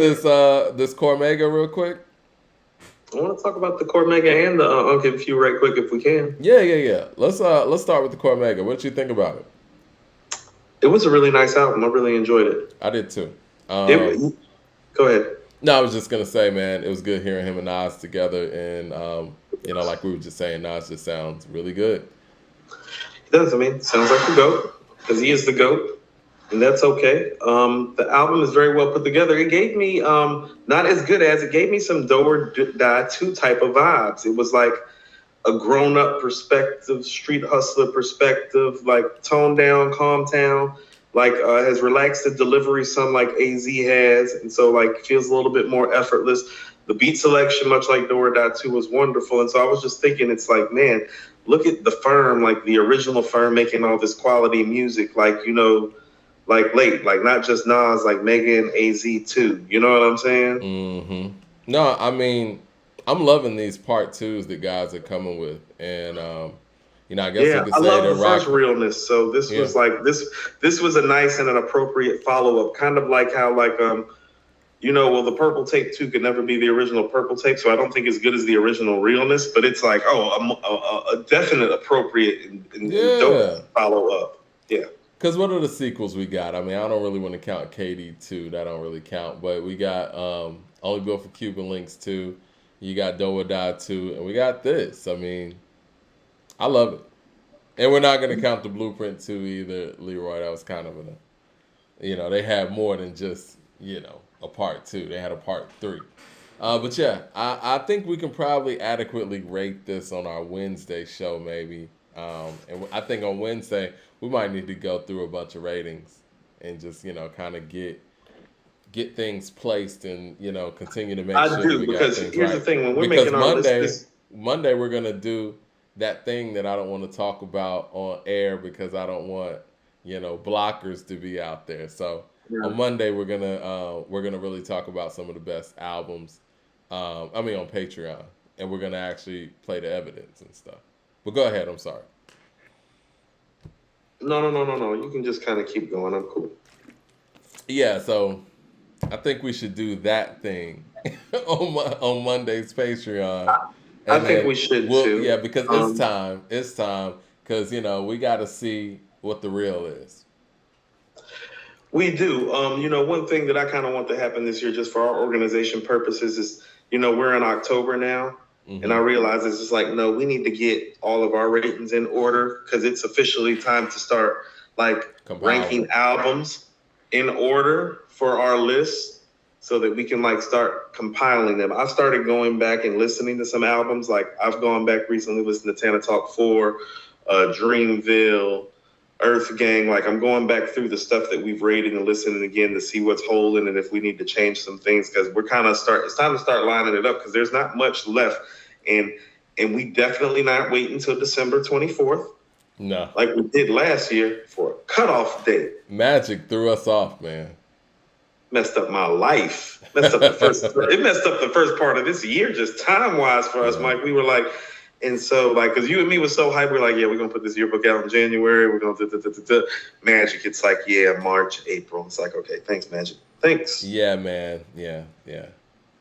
about saying, this Cormega real quick? I want to talk about the Cormega and the Uncle Few right quick if we can. Yeah. Let's start with the Cormega. What did you think about it? It was a really nice album. I really enjoyed it. I did too. It Go ahead. No, I was just gonna say, man, it was good hearing him and Nas together, and like we were just saying, Nas just sounds really good. He does. I mean, sounds like the GOAT because he is the GOAT, and that's okay. The album is very well put together. It gave me not as good as it gave me some Do or Die 2 type of vibes. It was like a grown up perspective, street hustler perspective, like toned down, calm down, like has relaxed the delivery some like AZ has, and so like feels a little bit more effortless. The beat selection, much like Do or Die 2, was wonderful, and so I was just thinking, it's like, man, look at the Firm, like the original Firm, making all this quality music, like like late, like not just Nas, like Mega and AZ too. You know what I'm saying? No, I mean, I'm loving these part twos that guys are coming with, and I guess you Yeah, could I say love they're the first rock. Realness. So this Yeah, was like this was a nice and an appropriate follow up, kind of like how like well, the Purple Tape 2 could never be the original Purple Tape, so I don't think it's good as the original Realness, but it's like a definite appropriate and dope yeah. follow up. Yeah. Because what are the sequels we got? I mean, I don't really want to count KD2. That don't really count. But we got Only Built for Cuban Links 2. You got Do or Die 2. And we got this. I mean, I love it. And we're not going to count the Blueprint 2 either, Leroy. That was kind of they had more than just, a part 2. They had a part 3. But yeah, I think we can probably adequately rate this on our Wednesday show, maybe. And I think on Wednesday we might need to go through a bunch of ratings and just kind of get things placed and continue to make I sure that do, we got because things here's the right. thing, when we're Because making our list Monday this Monday we're gonna do that thing that I don't want to talk about on air because I don't want blockers to be out there. So on Monday we're gonna really talk about some of the best albums. I mean on Patreon, and we're gonna actually play the evidence and stuff. But go ahead. I'm sorry. no. You can just kind of keep going. I'm cool. Yeah. So I think we should do that thing on Monday's Patreon, I and think then we should we'll yeah too. because it's Um, time. It's time because we got to see what the real is. We do. One thing that I kind of want to happen this year, just for our organization purposes, is we're in October now, and I Mm-hmm. realize it's just like, no, we need to get all of our ratings in order because it's officially time to start like Compiling. ranking albums in order for our list, so that we can like start compiling them. I started going back and listening to some albums. Like I've gone back recently, listened to Tana Talk 4, Dreamville, Earth Gang. Like I'm going back through the stuff that we've rated and listening again to see what's holding and if we need to change some things, because we're kind of it's time to start lining it up because there's not much left, and we definitely not waiting until December 24th No, like we did last year for a cutoff date. Magic threw us off, man. Messed up my life. Messed up the first. It messed up the first part of this year, just time wise for us, Yeah. Mike. We were like, and so like, because you and me was so hyped, we're like, yeah, we're gonna put this yearbook out in January. We're gonna Magic. It's like, yeah, March, April. It's like, okay, thanks, Magic. Thanks. Yeah, man. Yeah. Yeah.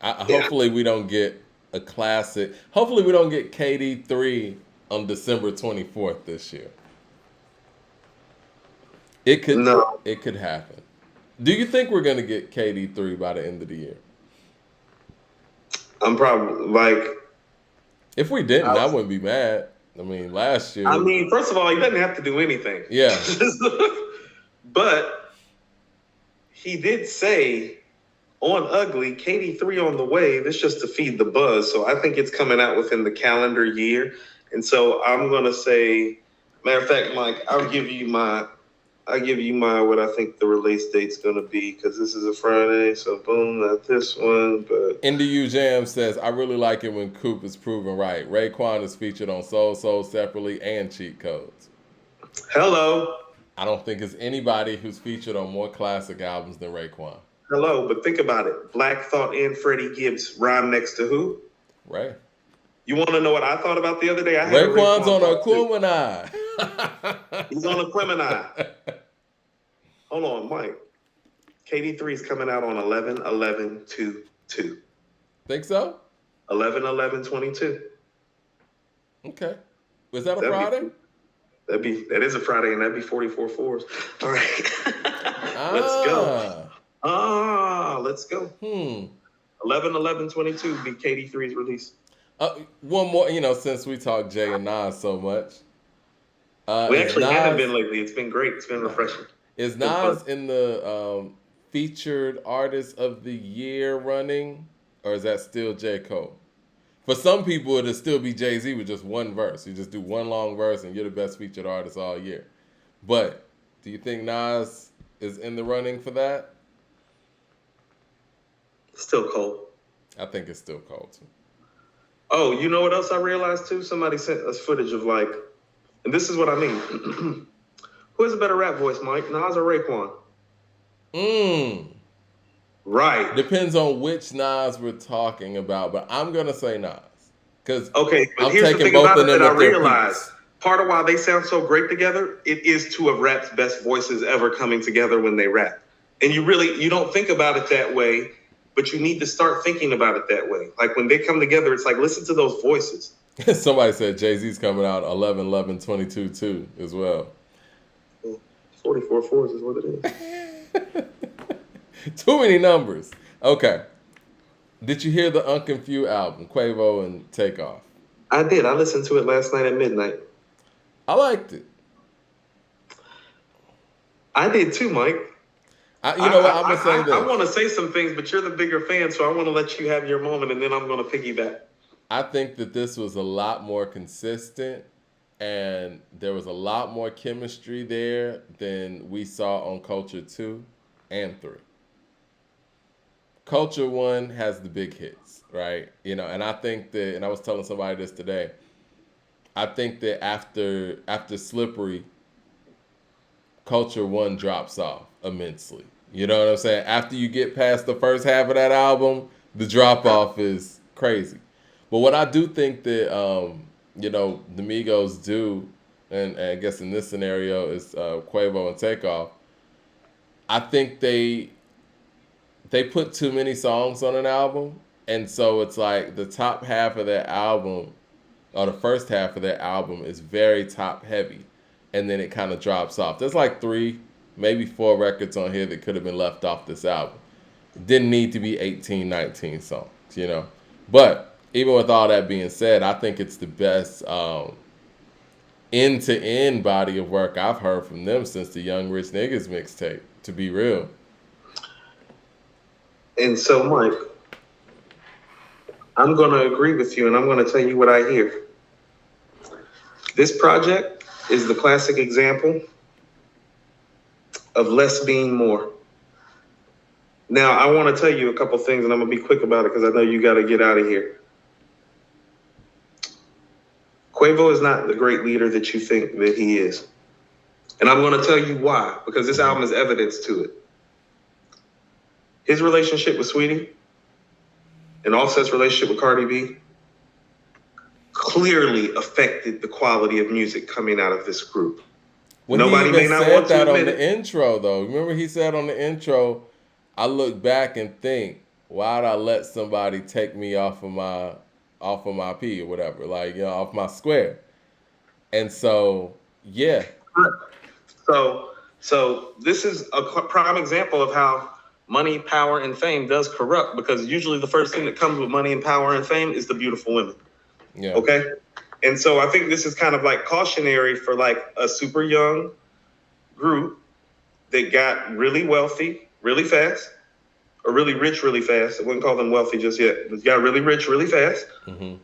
Hopefully we don't get a classic. Hopefully we don't get KD3 on December 24th this year. It could No, it could happen. Do you think we're gonna get KD3 by the end of the year? I'm probably like, If we didn't, I wouldn't be mad. I mean, last I year, mean, first of all, he doesn't have to do anything. yeah, But he did say on Ugly, KD3 on the way. This just to feed the buzz. So I think it's coming out within the calendar year. And so I'm gonna say, matter of fact, Mike, I'll give you my what I think the release date's gonna be, because this is a Friday. So boom, not this one, but NDU Jam says, I really like it when Coop is proven right. Raekwon is featured on Soul Separately and Cheat Codes. hello, I don't think there's anybody who's featured on more classic albums than Raekwon. hello. But think about it. Black Thought and Freddie Gibbs rhyme next to who? Right? You want to know what I thought about the other day? I had a Raekwon's Raekwon on a thought too. Aquemini. He's on a Quemini. Hold on, Mike. KD3 is coming out on 11/11/22. Think so? 11/11/22. Okay. Was that a That'd Friday? that is a Friday, and that'd be 44 fours. All right. Let's go. Let's go. 11/11/22 be KD3's release. One more, since we talk Jay and Nas so much. We actually haven't been lately. It's been great. It's been refreshing. Is Nas in the featured artist of the year running, or is that still J. Cole? For some people, it'll still be Jay-Z with just one verse. You just do one long verse and you're the best featured artist all year. But do you think Nas is in the running for that? Still Cole. I think it's still Cole, too. Oh, you know what else I realized, too? Somebody sent us footage of, like, and this is what I mean. Who has a better rap voice, Mike? Nas or Raekwon? Right. Depends on which Nas we're talking about, but I'm gonna say Nas. But I'm here's the thing about it that I realized. Part of why they sound so great together, it is two of rap's best voices ever coming together when they rap. And you don't think about it that way, but you need to start thinking about it that way. Like when they come together, it's like, listen to those voices. Somebody said Jay-Z's coming out 11/11/22 too as well. 44 fours is what it is. Too many numbers. Okay. Did you hear the Unconfused album, Quavo and Takeoff? I did. I listened to it last night at midnight. I liked it. I did too, Mike. I'm going to say this. I want to say some things, but you're the bigger fan, so I want to let you have your moment, and then I'm going to piggyback. I think that this was a lot more consistent, and there was a lot more chemistry there than we saw on Culture 2 and 3. Culture 1 has the big hits, right? And I think that, and I was telling somebody this today, I think that after Slippery, Culture 1 drops off immensely. You know what I'm saying? After you get past the first half of that album, the drop off is crazy. But what I do think that the Migos do, and I guess in this scenario is Quavo and Takeoff, I think they put too many songs on an album, and so it's like the top half of that album, or the first half of that album, is very top heavy, and then it kind of drops off. There's like 3, maybe 4 records on here that could have been left off this album. It didn't need to be 18, 19 songs, But even with all that being said, I think it's the best end-to-end body of work I've heard from them since the Young Rich Niggas mixtape, to be real. And so, Mike, I'm going to agree with you, and I'm going to tell you what I hear. This project is the classic example of less being more. Now, I want to tell you a couple things, and I'm going to be quick about it because I know you got to get out of here. Quavo is not the great leader that you think that he is. And I'm going to tell you why, because this album is evidence to it. His relationship with Sweetie and Offset's relationship with Cardi B clearly affected the quality of music coming out of this group. Nobody may not want to admit it. On the intro, though. Remember he said on the intro, I look back and think, why'd I let somebody take me off of my P or whatever, off my square. And so, yeah. So this is a prime example of how money, power, and fame does corrupt, because usually the first thing that comes with money and power and fame is the beautiful women. Yeah. Okay? And so I think this is kind of like cautionary for like a super young group that got really wealthy really fast, or really rich really fast. I wouldn't call them wealthy just yet. But got really rich really fast, and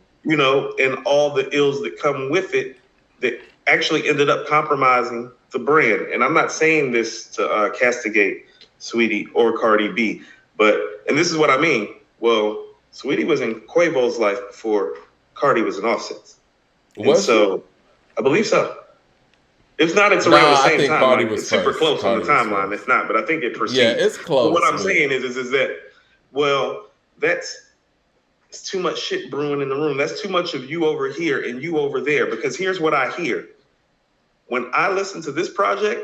all the ills that come with it that actually ended up compromising the brand. And I'm not saying this to castigate Sweetie or Cardi B, and this is what I mean. Well, Sweetie was in Quavo's life before Cardi was in Offset's. So I believe so. If not, it's around the same time. Cardi was it's super close on the timeline. It's not, but I think it proceeds. Yeah, it's close. But what I'm saying is that, it's too much shit brewing in the room. That's too much of you over here and you over there. Because here's what I hear. When I listen to this project,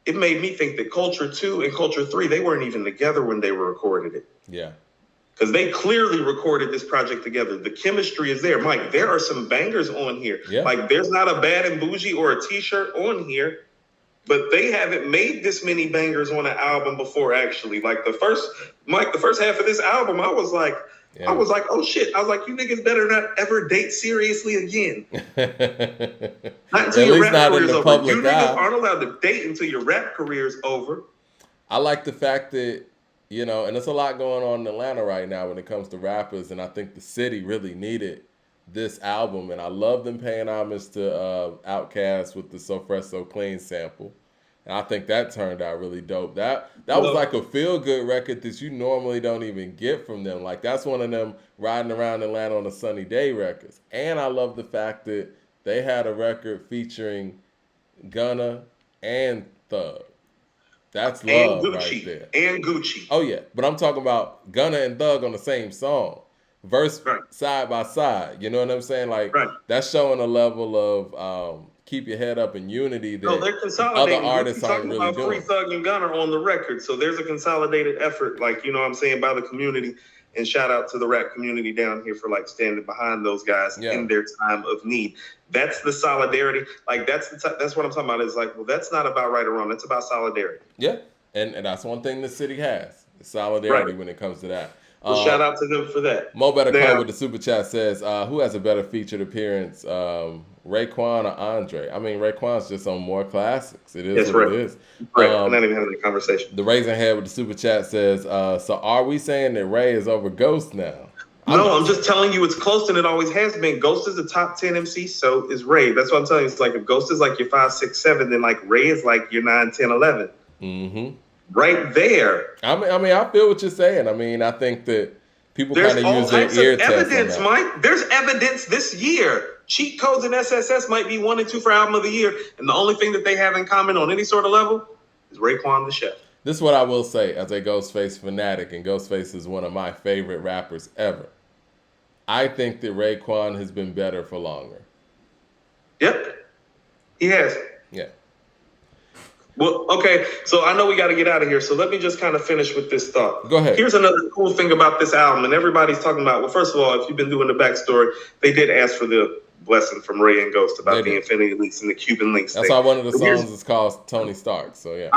it made me think that Culture 2 and Culture 3, they weren't even together when they were recorded it. Yeah. Because they clearly recorded this project together. The chemistry is there. Mike, there are some bangers on here. Yeah. Like, there's not a Bad and Bougie or a T-shirt on here, but they haven't made this many bangers on an album before, actually. Like, the first half of this album, I was like, oh shit. I was like, you niggas better not ever date seriously again. Not until your rap career's over. You niggas aren't allowed to date until your rap career's over. I like the fact that, you know, and there's a lot going on in Atlanta right now when it comes to rappers, and I think the city really needed this album, and I love them paying homage to Outkast with the So Fresh So Clean sample, and I think that turned out really dope. That was like a feel-good record that you normally don't even get from them. Like, that's one of them riding around Atlanta on a sunny day records. And I love the fact that they had a record featuring Gunna and Thug. That's love right there. And Gucci. Oh, yeah. But I'm talking about Gunna and Thug on the same song. Verse side by side. You know what I'm saying? Like, that's showing a level of keep your head up in unity that they're consolidating. Other artists aren't really doing. Free Thug and Gunna on the record. So there's a consolidated effort, like, you know what I'm saying, by the community. And shout out to the rap community down here for, like, standing behind those guys in their time of need. That's the solidarity. Like, that's what I'm talking about. Is like, well, that's not about right or wrong. That's about solidarity. Yeah, and that's one thing the city has, solidarity when it comes to that. Well, shout out to them for that. Mo Better Cole with the super chat says, who has a better featured appearance, Raekwon or Andre? I mean, Raekwon's just on more classics. It is what it is. I'm not even having a conversation. The Raisin Head with the super chat says, so are we saying that Ray is over Ghost now? No, I'm just telling you it's close and it always has been. Ghost is the top 10 MC, so is Ray. That's what I'm telling you. It's like if Ghost is like your 5, 6, 7, then like Ray is like your 9, 10, 11. Mm-hmm. Right there. I mean, I feel what you're saying. I mean, I think that people kind of use their ear test evidence, on that. Mike. There's evidence this year. Cheat Codes and SSS might be 1 and 2 for album of the year, and the only thing that they have in common on any sort of level is Raekwon the Chef. This is what I will say as a Ghostface fanatic, and Ghostface is one of my favorite rappers ever. I think that Raekwon has been better for longer. Yep, he has. Yeah. Well, okay, so I know we got to get out of here, so let me just kind of finish with this thought. Go ahead. Here's another cool thing about this album, and everybody's talking about, well, first of all, if you've been doing the backstory, they did ask for the blessing from Ray and Ghost about the Infinity Links and the Cuban Links That's thing. why one of the songs is called Tony Stark, so yeah.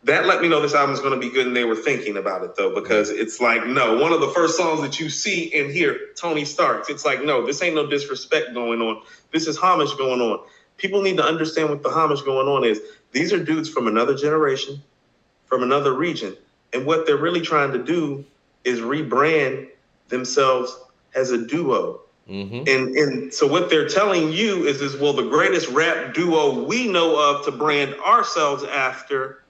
That let me know this album's going to be good, and they were thinking about it, though, because it's like, no, one of the first songs that you see and hear, Tony Stark, it's like, no, this ain't no disrespect going on. This is homage going on. People need to understand what the homage going on is. These are dudes from another generation, from another region. And what they're really trying to do is rebrand themselves as a duo. Mm-hmm. And so what they're telling you is, well, the greatest rap duo we know of to brand ourselves after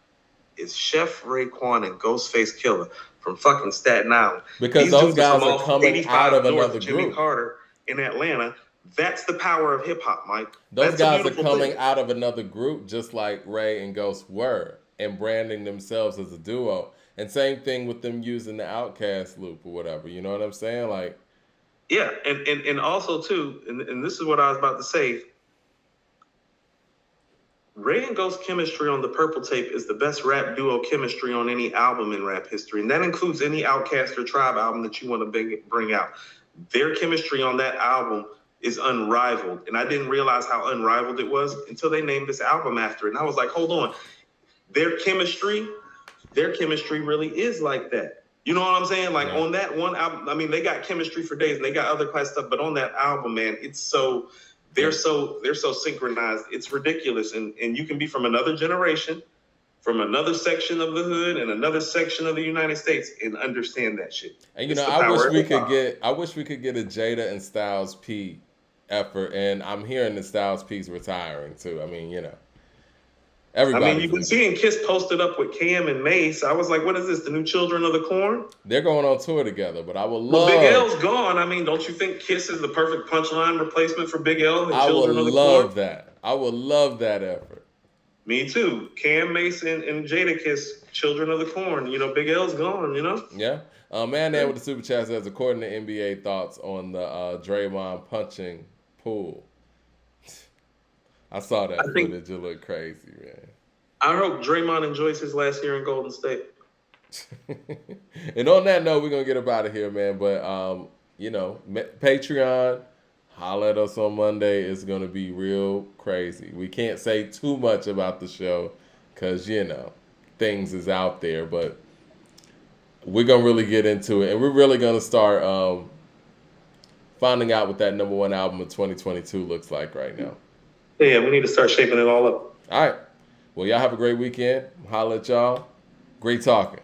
is Chef Raekwon and Ghostface Killah from fucking Staten Island. Because these those guys are coming out of another group. Jimmy Carter in Atlanta. That's the power of hip hop, Mike. Those guys are coming out of another group, just like Ray and Ghost were, and branding themselves as a duo. And same thing with them using the Outkast loop or whatever. You know what I'm saying? Like, yeah, and also too, and this is what I was about to say. Ray and Ghost chemistry on the Purple Tape is the best rap duo chemistry on any album in rap history, and that includes any Outkast or Tribe album that you want to bring out. Their chemistry on that album is unrivaled. And I didn't realize how unrivaled it was until they named this album after it. And I was like, hold on. Their chemistry really is like that. You know what I'm saying? Like on that one album, I mean, they got chemistry for days and they got other class stuff, but on that album, man, it's so they're so synchronized. It's ridiculous. And you can be from another generation, from another section of the hood and another section of the United States and understand that shit. And you know, I wish we could get a Jada and Styles P effort, and I'm hearing that Styles P's retiring too. I mean, you know, everybody. I mean, you've been seeing Kiss posted up with Cam and Mace. I was like, what is this? The new Children of the Corn? They're going on tour together, but I would love. Well, Big L's gone. I mean, don't you think Kiss is the perfect punchline replacement for Big L and Children of the Corn? I would love that effort. Me too. Cam, Mace, and Jada Kiss, Children of the Corn. You know, Big L's gone, you know? Yeah. Man there with the super chat says, according to NBA thoughts on the Draymond punching pool. I saw that footage. It looked crazy, man. I hope Draymond enjoys his last year in Golden State. And on that note, we're gonna get up out of here, man. But Patreon, holla at us on Monday. It's gonna be real crazy. We can't say too much about the show because things is out there, but we're gonna really get into it, and we're really gonna start finding out what that number one album of 2022 looks like right now. Yeah, we need to start shaping it all up. All right. Well, y'all have a great weekend. Holla at y'all. Great talking.